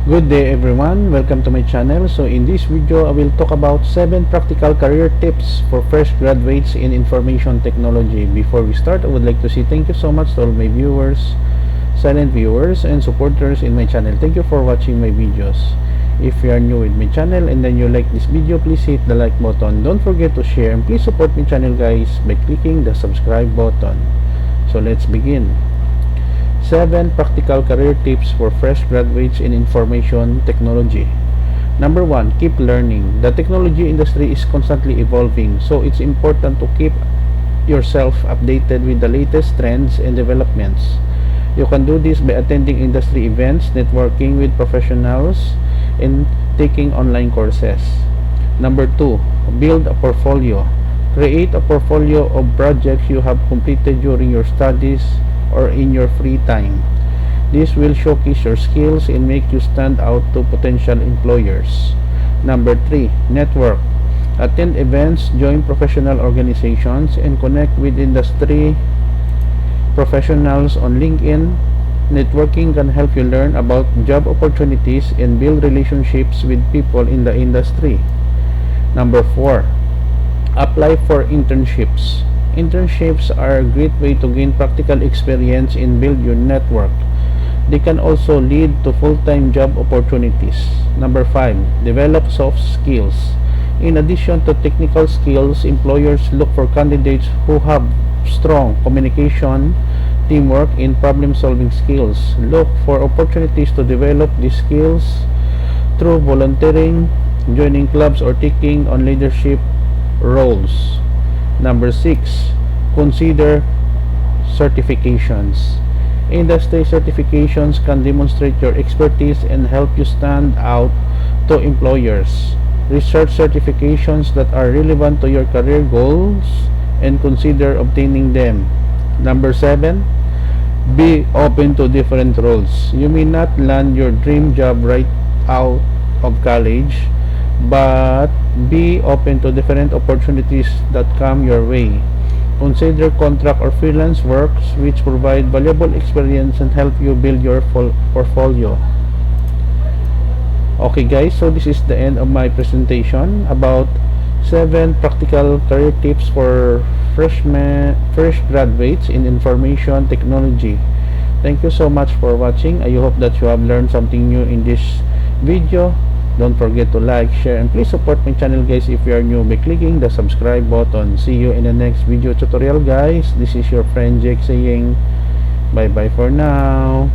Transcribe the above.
Good day everyone, welcome to my channel. So in this video, I will talk about 7 practical career tips for fresh graduates in information technology. Before we start, I would like to say thank you so much to all my viewers, silent viewers, and supporters in my channel. Thank you for watching my videos. If you are new with my channel and then you like this video, please hit the like button. Don't forget to share and please support my channel guys by clicking the subscribe button. So let's begin. 7 practical career tips for fresh graduates in information technology. Number 1, keep learning. The technology industry is constantly evolving, so it's important to keep yourself updated with the latest trends and developments. You can do this by attending industry events, networking with professionals, and taking online courses. Number 2, build a portfolio. Create a portfolio of projects you have completed during your studies or in your free time. This will showcase your skills and make you stand out to potential employers. Number 3, network. Attend events, join professional organizations, and connect with industry professionals on LinkedIn. Networking can help you learn about job opportunities and build relationships with people in the industry. Number 4, apply for internships. Internships are a great way to gain practical experience and build your network. They can also lead to full-time job opportunities. Number 5, develop soft skills. In addition to technical skills, employers look for candidates who have strong communication, teamwork, and problem-solving skills. Look for opportunities to develop these skills through volunteering, joining clubs, or taking on leadership roles. Number 6, consider certifications. Industry certifications can demonstrate your expertise and help you stand out to employers. Research certifications that are relevant to your career goals and consider obtaining them. Number 7, be open to different roles. You may not land your dream job right out of college, but be open to different opportunities that come your way. Consider contract or freelance works which provide valuable experience and help you build your portfolio. Okay guys, so this is the end of my presentation about 7 practical career tips for fresh graduates in information technology. Thank you so much for watching. I hope that you have learned something new in this video. Don't forget to like, share, and please support my channel guys if you are new by clicking the subscribe button. See you in the next video tutorial guys. This is your friend Jake saying bye bye for now.